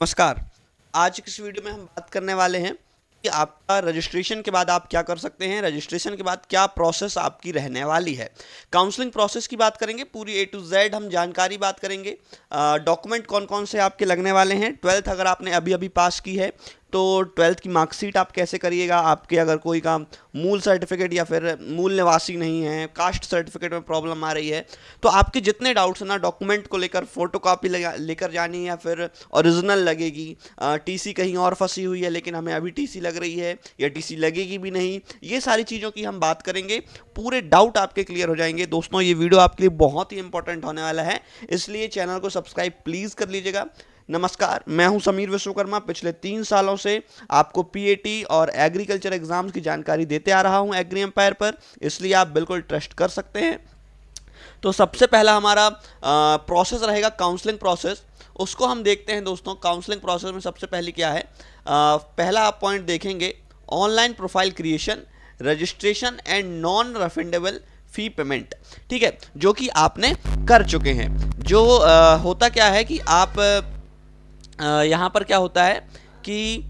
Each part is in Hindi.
नमस्कार। आज की इस वीडियो में हम बात करने वाले हैं कि आपका रजिस्ट्रेशन के बाद आप क्या कर सकते हैं, रजिस्ट्रेशन के बाद क्या प्रोसेस आपकी रहने वाली है। काउंसलिंग प्रोसेस की बात करेंगे, पूरी ए टू जेड हम जानकारी बात करेंगे। डॉक्यूमेंट कौन कौन से आपके लगने वाले हैं। 12th अगर आपने अभी अभी पास की है तो 12th की मार्कशीट आप कैसे करिएगा। आपके अगर कोई का मूल सर्टिफिकेट या फिर मूल निवासी नहीं है, कास्ट सर्टिफिकेट में प्रॉब्लम आ रही है, तो आपके जितने डाउट्स हैं ना, डॉक्यूमेंट को लेकर फोटो कॉपी लेकर जानी है या फिर ओरिजिनल लगेगी, टीसी कहीं और फंसी हुई है लेकिन हमें अभी टीसी लग रही है या टीसी लगेगी भी नहीं, ये सारी चीज़ों की हम बात करेंगे। पूरे डाउट आपके क्लियर हो जाएंगे। दोस्तों, ये वीडियो आपके लिए बहुत ही इंपॉर्टेंट होने वाला है, इसलिए चैनल को सब्सक्राइब प्लीज़ कर लीजिएगा। नमस्कार, मैं हूं समीर विश्वकर्मा। पिछले 3 सालों से आपको पीएटी और एग्रीकल्चर एग्जाम्स की जानकारी देते आ रहा हूं एग्री एम्पायर पर, इसलिए आप बिल्कुल ट्रस्ट कर सकते हैं। तो सबसे पहला हमारा प्रोसेस रहेगा काउंसलिंग प्रोसेस। उसको हम देखते हैं। दोस्तों, काउंसलिंग प्रोसेस में सबसे पहले क्या है, पहला आप पॉइंट देखेंगे, online profile creation, registration and non refundable fee payment. ठीक है, जो कि आपने कर चुके हैं। जो होता क्या है कि आप यहाँ पर क्या होता है कि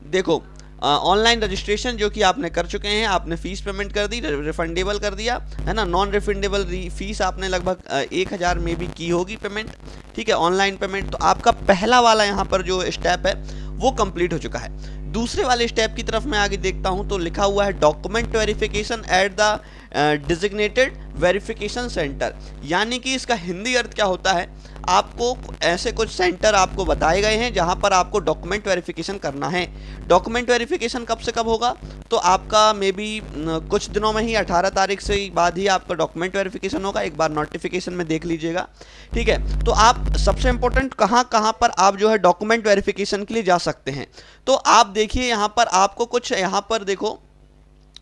देखो, ऑनलाइन रजिस्ट्रेशन जो कि आपने कर चुके हैं, आपने फीस पेमेंट कर दी, रिफंडेबल कर दिया है ना। नॉन रिफंडेबल फीस आपने लगभग 1000 में भी की होगी पेमेंट। ठीक है, ऑनलाइन पेमेंट। तो आपका पहला वाला यहाँ पर जो स्टेप है वो कंप्लीट हो चुका है। दूसरे वाले स्टेप की तरफ मैं आगे देखता हूँ तो लिखा हुआ है document verification at the designated verification centre. यानी कि इसका हिंदी अर्थ क्या होता है, आपको ऐसे कुछ सेंटर आपको बताए गए हैं जहां पर आपको डॉक्यूमेंट वेरिफिकेशन करना है। डॉक्यूमेंट वेरिफिकेशन कब से कब होगा, तो आपका मे बी कुछ दिनों में ही 18 तारीख से बाद ही आपका डॉक्यूमेंट वेरिफिकेशन होगा। एक बार नोटिफिकेशन में देख लीजिएगा। ठीक है, तो आप सबसे इंपॉर्टेंट कहां कहां पर आप जो है डॉक्यूमेंट वेरिफिकेशन के लिए जा सकते हैं। तो आप देखिए, यहां पर आपको कुछ, यहां पर देखो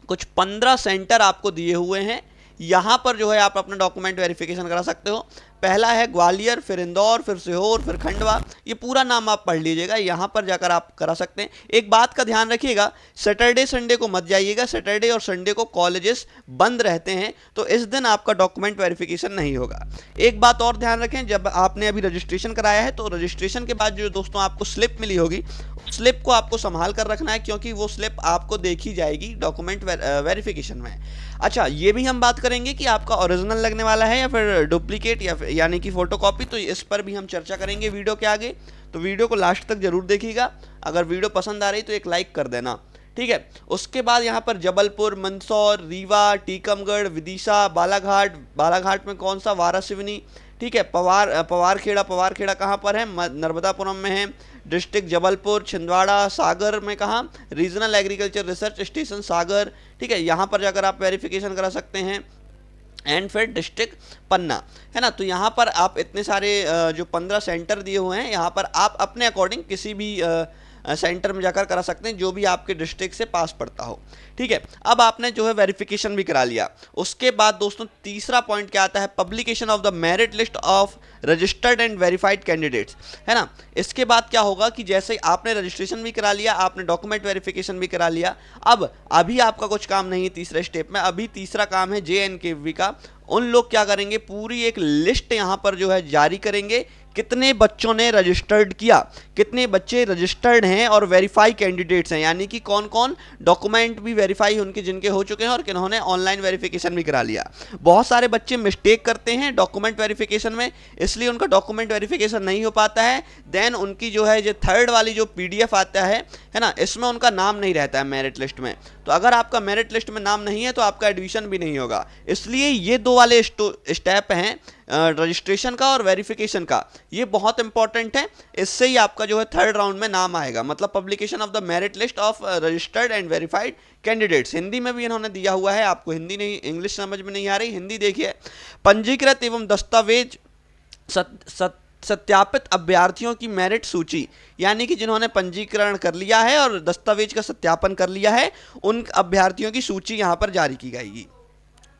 कुछ 15 सेंटर आपको दिए हुए हैं। यहां पर जो है आप अपना डॉक्यूमेंट वेरिफिकेशन करा सकते हो। पहला है ग्वालियर, फिर इंदौर, फिर सीहोर, फिर खंडवा। ये पूरा नाम आप पढ़ लीजिएगा, यहां पर जाकर आप करा सकते हैं। एक बात का ध्यान रखिएगा, सैटरडे संडे को मत जाइएगा। सैटरडे और संडे को कॉलेजेस बंद रहते हैं, तो इस दिन आपका डॉक्यूमेंट वेरिफिकेशन नहीं होगा। एक बात और ध्यान रखें, जब आपने अभी रजिस्ट्रेशन कराया है तो रजिस्ट्रेशन के बाद जो दोस्तों आपको स्लिप मिली होगी, स्लिप को आपको संभाल कर रखना है, क्योंकि वो स्लिप आपको देखी जाएगी डॉक्यूमेंट वेरिफिकेशन में। अच्छा, ये भी हम बात करेंगे कि आपका ओरिजिनल लगने वाला है या फिर डुप्लीकेट, या यानी कि फोटोकॉपी। तो इस पर भी हम चर्चा करेंगे वीडियो के आगे, तो वीडियो को लास्ट तक जरूर देखिएगा। अगर वीडियो पसंद आ रही तो एक लाइक कर देना। ठीक है, उसके बाद यहाँ पर जबलपुर, मंदसौर, रीवा, टीकमगढ़, विदिशा, बालाघाट, बालाघाट में कौन सा, वारासिवनी। ठीक है, पवारखेड़ा, पवारखेड़ा कहाँ पर है, नर्मदापुरम में है। डिस्ट्रिक्ट जबलपुर, छिंदवाड़ा, सागर में कहाँ, रीजनल एग्रीकल्चर रिसर्च स्टेशन सागर। ठीक है, यहाँ पर जाकर आप वेरिफिकेशन करा सकते हैं। एंड फिर डिस्ट्रिक्ट पन्ना, है ना। तो यहाँ पर आप इतने सारे जो 15 सेंटर दिए हुए हैं, यहाँ पर आप अपने अकॉर्डिंग किसी भी सेंटर में जाकर करा सकते हैं जो भी आपके डिस्ट्रिक्ट से पास पड़ता हो। ठीक है, अब आपने जो है वेरिफिकेशन भी करा लिया। उसके बाद दोस्तों तीसरा पॉइंट क्या आता है, publication of the merit list of registered and verified candidates, है ना। इसके बाद क्या होगा कि जैसे आपने रजिस्ट्रेशन भी करा लिया, आपने डॉक्यूमेंट वेरिफिकेशन भी करा लिया, अब अभी आपका कुछ काम नहीं है तीसरे स्टेप में। अभी तीसरा काम है JNKV का। उन लोग क्या करेंगे, पूरी एक लिस्ट यहां पर जो है जारी करेंगे, कितने बच्चों ने रजिस्टर्ड किया, कितने बच्चे रजिस्टर्ड हैं और वेरीफाई कैंडिडेट्स हैं, यानी कि कौन कौन डॉक्यूमेंट भी वेरीफाई उनके जिनके हो चुके हैं और किन्होंने ऑनलाइन वेरिफिकेशन भी करा लिया। बहुत सारे बच्चे मिस्टेक करते हैं डॉक्यूमेंट वेरिफिकेशन में, इसलिए उनका डॉक्यूमेंट वेरिफिकेशन नहीं हो पाता है। देन उनकी जो है, जो थर्ड वाली जो PDF आता है ना, इसमें उनका नाम नहीं रहता है मेरिट लिस्ट में। तो अगर आपका मेरिट लिस्ट में नाम नहीं है तो आपका एडमिशन भी नहीं होगा। इसलिए ये दो वाले स्टेप हैं, रजिस्ट्रेशन का और वेरिफिकेशन का, ये बहुत इंपॉर्टेंट है। इससे ही आपका जो है थर्ड राउंड में नाम आएगा, मतलब publication of the merit list of registered and verified candidates. Hindi में भी इन्होंने दिया हुआ है, आपको हिंदी नहीं, इंग्लिश समझ में नहीं आ रही, हिंदी देखिए। पंजीकृत एवं दस्तावेज सत्यापित अभ्यर्थियों की मेरिट सूची, यानी कि जिन्होंने पंजीकरण कर लिया है और दस्तावेज का सत्यापन कर लिया है, उन अभ्यर्थियों की सूची यहां पर जारी की जाएगी।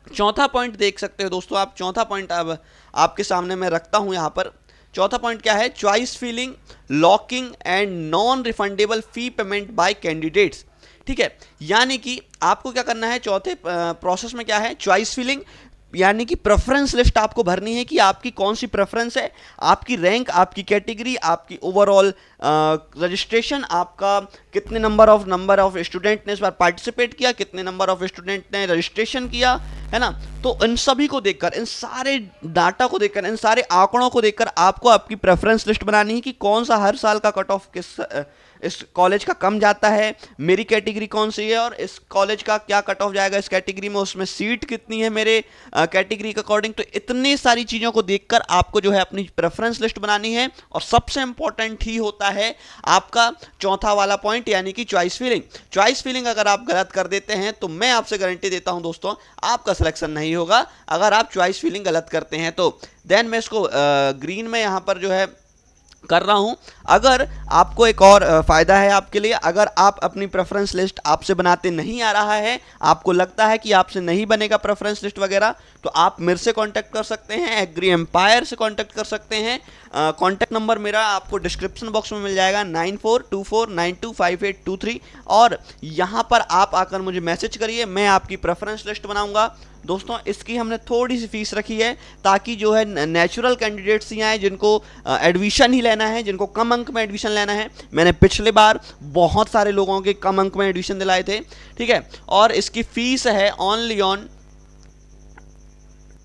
चौथा पॉइंट देख सकते हो दोस्तों आप, चौथा पॉइंट अब आपके सामने मैं रखता हूं यहां पर। चौथा पॉइंट क्या है, choice filling, locking and non refundable fee payment by candidates. ठीक है, यानी कि आपको क्या करना है चौथे प्रोसेस में, क्या है, चॉइस फिलिंग। यानी कि प्रेफरेंस लिस्ट आपको भरनी है कि आपकी कौन सी प्रेफरेंस है, आपकी रैंक, आपकी कैटेगरी, आपकी ओवरऑल रजिस्ट्रेशन, आपका कितने नंबर ऑफ स्टूडेंट ने इस बार पार्टिसिपेट किया, कितने नंबर ऑफ स्टूडेंट ने रजिस्ट्रेशन किया, है ना। तो इन सभी को देखकर, इन सारे डाटा को देखकर, इन सारे आंकड़ों को देखकर आपको आपकी प्रेफरेंस लिस्ट बनानी है कि कौन सा हर साल का कट ऑफ इस कॉलेज का कम जाता है, मेरी कैटेगरी कौन सी है और इस कॉलेज का क्या कट ऑफ जाएगा इस कैटेगरी में, उसमें सीट कितनी है मेरे कैटेगरी के अकॉर्डिंग। तो इतनी सारी चीज़ों को देखकर आपको जो है अपनी प्रेफरेंस लिस्ट बनानी है। और सबसे इंपॉर्टेंट ही होता है आपका चौथा वाला पॉइंट, यानी कि चॉइस फीलिंग। चॉइस फीलिंग अगर आप गलत कर देते हैं तो मैं आपसे गारंटी देता हूं दोस्तों, आपका सिलेक्शन नहीं होगा। अगर आप चॉइस फीलिंग गलत करते हैं तो देन मैं इसको ग्रीन में यहां पर जो है कर रहा हूं। अगर आपको एक और फायदा है आपके लिए, अगर आप अपनी प्रेफरेंस लिस्ट आपसे बनाते नहीं आ रहा है, आपको लगता है कि आपसे नहीं बनेगा प्रेफरेंस लिस्ट वगैरह, तो आप मेरे से कांटेक्ट कर सकते हैं, एग्री एम्पायर से कांटेक्ट कर सकते हैं। कांटेक्ट नंबर मेरा आपको डिस्क्रिप्शन बॉक्स में मिल जाएगा 9424925823, और यहाँ पर आप आकर मुझे मैसेज करिए, मैं आपकी प्रेफरेंस लिस्ट बनाऊंगा। दोस्तों इसकी हमने थोड़ी सी फीस रखी है ताकि जो है नेचुरल कैंडिडेट्स ही आए जिनको एडमिशन ही लेना है, जिनको कम अंक में एडमिशन लेना है। मैंने पिछले बार बहुत सारे लोगों के कम अंक में एडमिशन दिलाए थे, ठीक है। और इसकी फीस है ओनली ऑन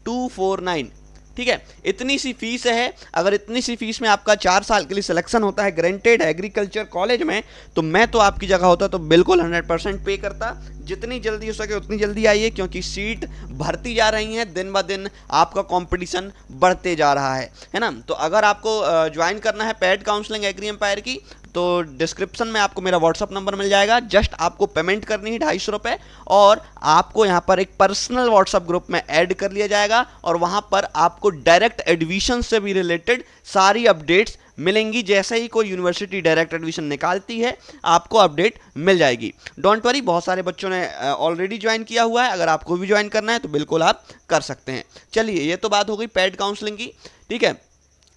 249, ठीक है। इतनी सी फीस है। अगर इतनी सी फीस में आपका 4 साल के लिए सिलेक्शन होता है ग्रांटेड एग्रीकल्चर कॉलेज में, तो मैं तो आपकी जगह होता तो बिल्कुल 100% पे करता। जितनी जल्दी हो सके उतनी जल्दी आइए, क्योंकि सीट भरती जा रही हैं, दिन ब दिन आपका कंपटीशन बढ़ते जा रहा है ना। तो अगर आपको ज्वाइन करना है पेड काउंसलिंग एग्री एम्पायर की, तो डिस्क्रिप्शन में आपको मेरा व्हाट्सअप नंबर मिल जाएगा। जस्ट आपको पेमेंट करनी है 250 रुपये, और आपको यहाँ पर एक पर्सनल व्हाट्सअप ग्रुप में ऐड कर लिया जाएगा, और वहाँ पर आपको डायरेक्ट एडमिशन से भी रिलेटेड सारी अपडेट्स मिलेंगी। जैसे ही कोई यूनिवर्सिटी डायरेक्ट एडमिशन निकालती है आपको अपडेट मिल जाएगी। डोंट वरी, बहुत सारे बच्चों ने ऑलरेडी ज्वाइन किया हुआ है। अगर आपको भी ज्वाइन करना है तो बिल्कुल आप कर सकते हैं। चलिए, ये तो बात हो गई पेड काउंसलिंग की, ठीक है।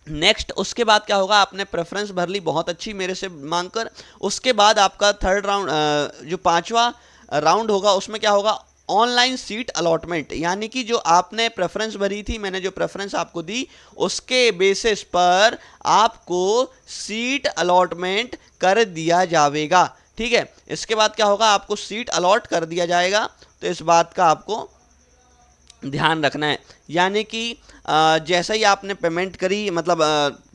नेक्स्ट उसके बाद क्या होगा, आपने प्रेफरेंस भर ली बहुत अच्छी मेरे से मांगकर। उसके बाद आपका थर्ड राउंड, जो 5वां राउंड होगा, उसमें क्या होगा, ऑनलाइन सीट अलॉटमेंट। यानी कि जो आपने प्रेफरेंस भरी थी, मैंने जो प्रेफरेंस आपको दी, उसके बेसिस पर आपको सीट अलॉटमेंट कर दिया जाएगा, ठीक है। इसके बाद क्या होगा, आपको सीट अलॉट कर दिया जाएगा। तो इस बात का आपको ध्यान रखना है। यानी कि जैसे ही आपने पेमेंट करी, मतलब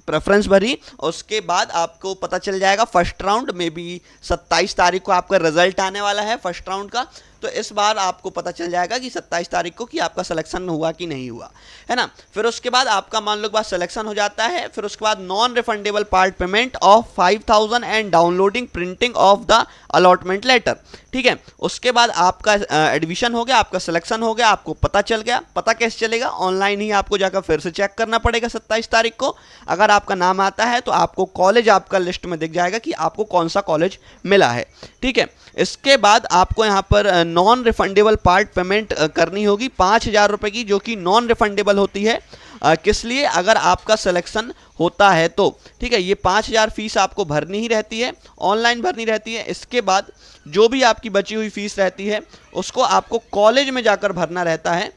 प्रेफरेंस भरी, उसके बाद आपको पता चल जाएगा फर्स्ट राउंड में भी 27 तारीख को आपका रिजल्ट आने वाला है फर्स्ट राउंड का। तो इस बार आपको पता चल जाएगा कि 27 तारीख को कि आपका सिलेक्शन हुआ कि नहीं हुआ, है ना। फिर उसके बाद आपका मान लो बात सिलेक्शन हो जाता है, फिर उसके बाद non refundable part payment of 5000 and downloading printing of the allotment letter, ठीक है। उसके बाद आपका एडमिशन हो गया, आपका सिलेक्शन हो गया, आपको पता चल गया। पता कैसे चलेगा, ऑनलाइन ही आपको जाकर फिर से चेक करना पड़ेगा 27 तारीख को। अगर आपका नाम आता है तो आपको कॉलेज आपका लिस्ट में दिख जाएगा कि आपको कौन सा कॉलेज मिला है, ठीक है। इसके बाद आपको यहाँ पर नॉन रिफंडेबल पार्ट पेमेंट करनी होगी 5000 रुपये की, जो कि नॉन रिफंडेबल होती है। किस लिए, अगर आपका सिलेक्शन होता है तो, ठीक है। ये 5000 फीस आपको भरनी ही रहती है, ऑनलाइन भरनी रहती है। इसके बाद जो भी आपकी बची हुई फीस रहती है उसको आपको कॉलेज में जाकर भरना रहता है।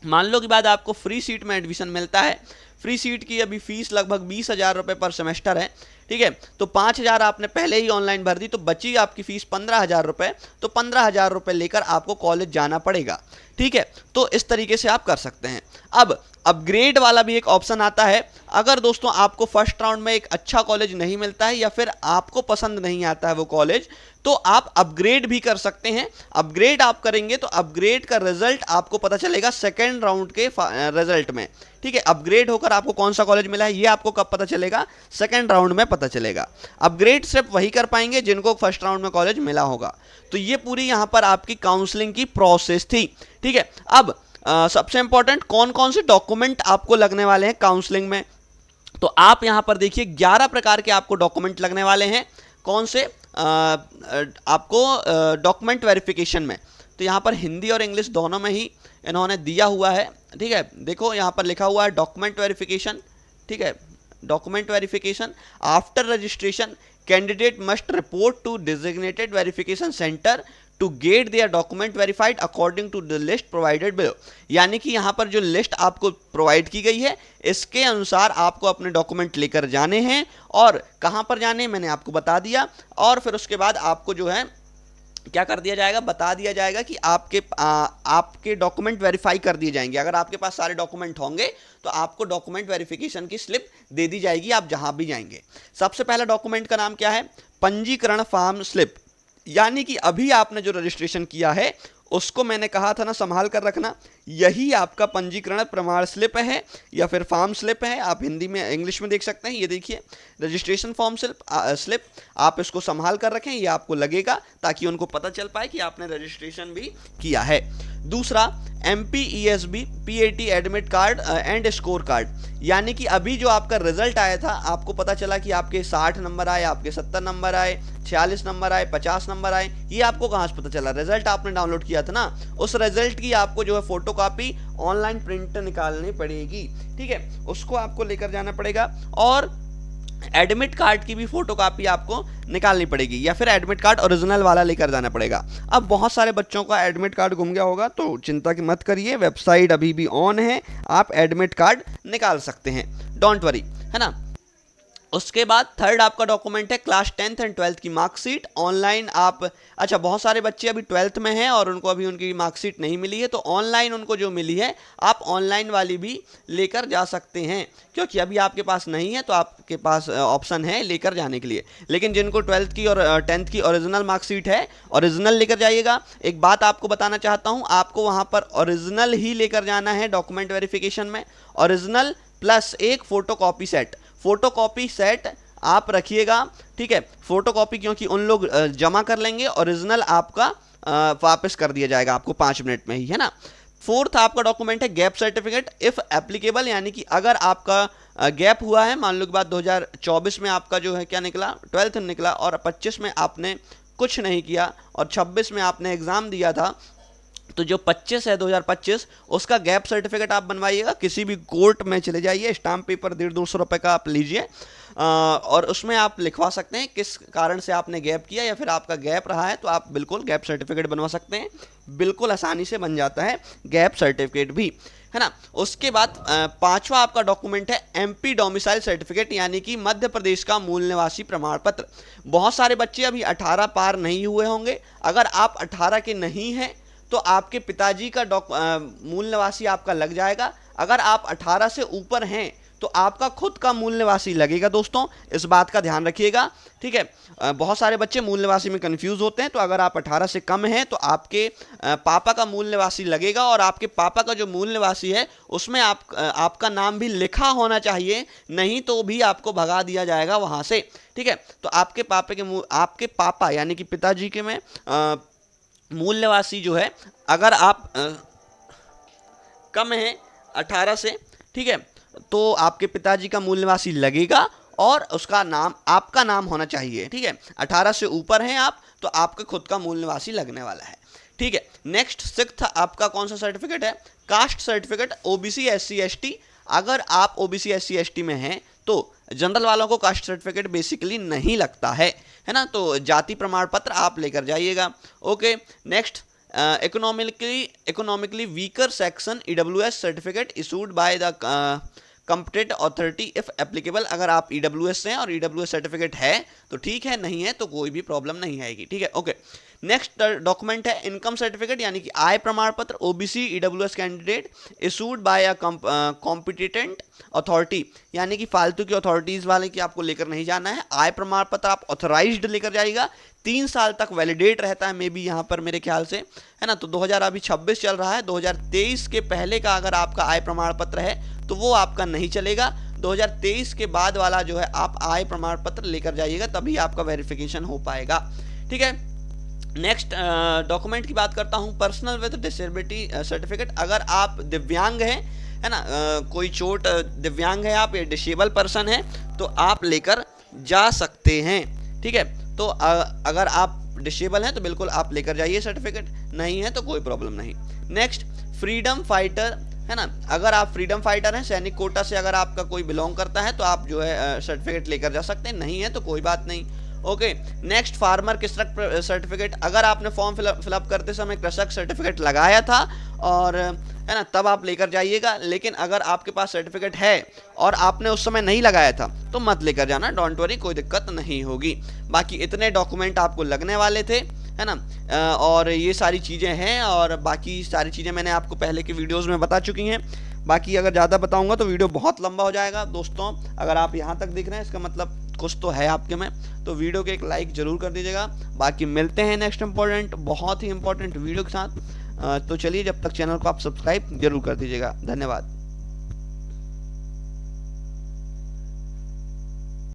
मान लो कि बाद आपको फ्री सीट में एडमिशन मिलता है। फ्री सीट की अभी फीस लगभग 20,000 रुपये पर सेमेस्टर है, ठीक है। तो 5000 आपने पहले ही ऑनलाइन भर दी, तो बची आपकी फीस 15,000 रुपये। तो 15,000 रुपये लेकर आपको कॉलेज जाना पड़ेगा, ठीक है। तो इस तरीके से आप कर सकते हैं। अब अपग्रेड वाला भी एक ऑप्शन आता है। अगर दोस्तों आपको फर्स्ट राउंड में एक अच्छा कॉलेज नहीं मिलता है, या फिर आपको पसंद नहीं आता है वो कॉलेज, तो आप अपग्रेड भी कर सकते हैं। अपग्रेड आप करेंगे तो अपग्रेड का रिजल्ट आपको पता चलेगा सेकेंड राउंड के रिजल्ट में, ठीक है। अपग्रेड होकर आपको कौन सा कॉलेज मिला है ये आपको कब पता चलेगा, सेकेंड राउंड में पता चलेगा। अपग्रेड सिर्फ वही कर पाएंगे जिनको फर्स्ट राउंड में कॉलेज मिला होगा। तो ये पूरी यहाँ पर आपकी काउंसलिंग की प्रोसेस थी, ठीक है। अब सबसे इंपॉर्टेंट कौन कौन से डॉक्यूमेंट आपको लगने वाले हैं काउंसलिंग में, तो आप यहां पर देखिए 11 प्रकार के आपको डॉक्यूमेंट लगने वाले हैं। कौन से, आपको डॉक्यूमेंट वेरिफिकेशन में, तो यहां पर हिंदी और इंग्लिश दोनों में ही इन्होंने दिया हुआ है, ठीक है। देखो यहां पर लिखा हुआ है डॉक्यूमेंट वेरिफिकेशन, ठीक है। Document verification after registration candidate must report to designated verification centre to get their document verified according to the list provided below. यानी कि यहाँ पर जो लिस्ट आपको प्रोवाइड की गई है इसके अनुसार आपको अपने डॉक्यूमेंट लेकर जाने हैं, और कहाँ पर जाने हैं मैंने आपको बता दिया। और फिर उसके बाद आपको जो है क्या कर दिया जाएगा, बता दिया जाएगा कि आपके डॉक्यूमेंट वेरीफाई कर दिए जाएंगे। अगर आपके पास सारे डॉक्यूमेंट होंगे तो आपको डॉक्यूमेंट वेरिफिकेशन की स्लिप दे दी जाएगी आप जहां भी जाएंगे। सबसे पहला डॉक्यूमेंट का नाम क्या है, पंजीकरण फॉर्म स्लिप। यानी कि अभी आपने जो रजिस्ट्रेशन किया है उसको मैंने कहा था ना संभाल कर रखना, यही आपका पंजीकरण प्रमाण स्लिप है या फिर फॉर्म स्लिप है, आप हिंदी में इंग्लिश में देख सकते हैं। ये देखिए रजिस्ट्रेशन फॉर्म स्लिप, आप इसको संभाल कर रखें, ये आपको लगेगा ताकि उनको पता चल पाए कि आपने रजिस्ट्रेशन भी किया है। दूसरा MPESB PAT admit card and score card. यानी कि अभी जो आपका रिजल्ट आया था आपको पता चला कि आपके 60 नंबर आए, आपके 70 नंबर आए, 46 नंबर आए, 50 नंबर आए। ये आपको कहाँ से पता चला, रिजल्ट आपने डाउनलोड किया था ना, उस रिजल्ट की आपको जो है फोटोकॉपी ऑनलाइन प्रिंट निकालनी पड़ेगी। ठीक है, उसको आपको लेकर जाना पड़ेगा, और एडमिट कार्ड की भी फोटोकॉपी आपको निकालनी पड़ेगी, या फिर एडमिट कार्ड ओरिजिनल वाला लेकर जाना पड़ेगा। अब बहुत सारे बच्चों का एडमिट कार्ड गुम गया होगा तो चिंता की मत करिए, वेबसाइट अभी भी ऑन है, आप एडमिट कार्ड निकाल सकते हैं, डोंट वरी, है ना। उसके बाद थर्ड आपका डॉक्यूमेंट है क्लास 10th एंड 12th की मार्कशीट। ऑनलाइन आप, अच्छा बहुत सारे बच्चे अभी 12th में हैं और उनको अभी उनकी मार्कशीट नहीं मिली है, तो ऑनलाइन उनको जो मिली है आप ऑनलाइन वाली भी लेकर जा सकते हैं, क्योंकि अभी आपके पास नहीं है तो आपके पास ऑप्शन है लेकर जाने के लिए। लेकिन जिनको 12th की और 10th की ओरिजिनल मार्कशीट है, ओरिजिनल लेकर जाइएगा। एक बात आपको बताना चाहता हूँ, आपको वहाँ पर ओरिजिनल ही लेकर जाना है डॉक्यूमेंट वेरिफिकेशन में, ओरिजिनल प्लस एक फोटोकॉपी सेट। फोटोकॉपी सेट आप रखिएगा, ठीक है, फोटोकॉपी क्योंकि उन लोग जमा कर लेंगे, ओरिजिनल आपका वापस कर दिया जाएगा आपको 5 मिनट में ही, है ना। फोर्थ आपका डॉक्यूमेंट है गैप सर्टिफिकेट इफ एप्लीकेबल। यानी कि अगर आपका गैप हुआ है, मान लो कि बात 2024 में आपका जो है क्या निकला, 12th निकला, और 25 में आपने कुछ नहीं किया और 26 में आपने एग्जाम दिया था, तो जो 25 है 2025 उसका गैप सर्टिफिकेट आप बनवाइएगा। किसी भी कोर्ट में चले जाइए, स्टाम्प पेपर 150-200 रुपये का आप लीजिए, और उसमें आप लिखवा सकते हैं किस कारण से आपने गैप किया, या फिर आपका गैप रहा है तो आप बिल्कुल गैप सर्टिफिकेट बनवा सकते हैं, बिल्कुल आसानी से बन जाता है गैप सर्टिफिकेट भी, है ना। उसके बाद पांचवा आपका डॉक्यूमेंट है MP डोमिसाइल सर्टिफिकेट, यानी कि मध्य प्रदेश का मूल निवासी प्रमाण पत्र। बहुत सारे बच्चे अभी 18 पार नहीं हुए होंगे, अगर आप 18 के नहीं हैं तो आपके पिताजी का मूल निवासी आपका लग जाएगा। अगर आप 18 से ऊपर हैं तो आपका खुद का मूल निवासी लगेगा। दोस्तों इस बात का ध्यान रखिएगा, ठीक है। बहुत सारे बच्चे मूल निवासी में कंफ्यूज होते हैं, तो अगर आप 18 से कम हैं तो आपके पापा का मूल निवासी लगेगा, और आपके पापा का जो मूल निवासी है उसमें आपका नाम भी लिखा होना चाहिए, नहीं तो भी आपको भगा दिया जाएगा वहाँ से, ठीक है। तो आपके पापा यानी कि पिताजी के में मूल निवासी जो है, अगर आप कम हैं 18 से, ठीक है, तो आपके पिताजी का मूल निवासी लगेगा और उसका नाम आपका नाम होना चाहिए, ठीक है। 18 से ऊपर हैं आप तो आपका खुद का मूल निवासी लगने वाला है, ठीक है। नेक्स्ट सिक्स्थ आपका कौन सा सर्टिफिकेट है, caste certificate OBC SC ST। अगर आप OBC SC ST में हैं तो जनरल वालों को कास्ट सर्टिफिकेट बेसिकली नहीं लगता है ना, तो जाति प्रमाण पत्र आप लेकर जाइएगा। Okay, next economically weaker section EWS certificate issued by the competent authority if applicable. अगर आप EWS से हैं और EWS सर्टिफिकेट है तो ठीक है, नहीं है तो कोई भी प्रॉब्लम नहीं आएगी, ठीक है। ओके, नेक्स्ट डॉक्यूमेंट है इनकम सर्टिफिकेट, यानी कि आय प्रमाण पत्र OBC EWS candidate issued by a competent authority. यानी कि फालतू की अथॉरिटीज़ वाले की आपको लेकर नहीं जाना है, आय प्रमाण पत्र आप ऑथराइज्ड लेकर जाइएगा। 3 साल तक वैलिडेट रहता है मे बी यहाँ पर मेरे ख्याल से, है ना। तो 2026 चल रहा है, 2023 के पहले का अगर आपका आय प्रमाण पत्र है तो वो आपका नहीं चलेगा। 2023 के बाद वाला जो है आप आय प्रमाण पत्र लेकर जाइएगा, तभी आपका वेरिफिकेशन हो पाएगा, ठीक है। नेक्स्ट डॉक्यूमेंट की बात करता हूँ, पर्सनल विद डिसेबिलिटी सर्टिफिकेट। अगर आप दिव्यांग हैं, है ना, कोई चोट दिव्यांग है आप या डिसेबल पर्सन है तो आप लेकर जा सकते हैं, ठीक है। तो अगर आप डिसेबल हैं तो बिल्कुल आप लेकर जाइए सर्टिफिकेट, नहीं है तो कोई प्रॉब्लम नहीं। नेक्स्ट फ्रीडम फाइटर, है ना, अगर आप फ्रीडम फाइटर हैं, सैनिक कोटा से अगर आपका कोई बिलोंग करता है तो आप जो है सर्टिफिकेट लेकर जा सकते हैं, नहीं है तो कोई बात नहीं। ओके, नेक्स्ट फार्मर कृषक सर्टिफिकेट। अगर आपने फॉर्म फिलअप करते समय कृषक सर्टिफिकेट लगाया था और है ना, तब आप लेकर जाइएगा। लेकिन अगर आपके पास सर्टिफिकेट है और आपने उस समय नहीं लगाया था तो मत लेकर जाना, डोंट वरी, कोई दिक्कत नहीं होगी। बाकी इतने डॉक्यूमेंट आपको लगने वाले थे, है ना, और ये सारी चीज़ें हैं, और बाकी सारी चीज़ें मैंने आपको पहले के वीडियोज़ में बता चुकी हैं। बाकी अगर ज़्यादा बताऊंगा तो वीडियो बहुत लंबा हो जाएगा। दोस्तों, अगर आप यहाँ तक देख रहे हैं इसका मतलब कुछ तो है आपके में, तो वीडियो के एक लाइक जरूर कर दीजिएगा। बाकी मिलते हैं नेक्स्ट इंपॉर्टेंट, बहुत ही इंपॉर्टेंट वीडियो के साथ। तो चलिए, जब तक चैनल को आप सब्सक्राइब जरूर कर दीजिएगा। धन्यवाद।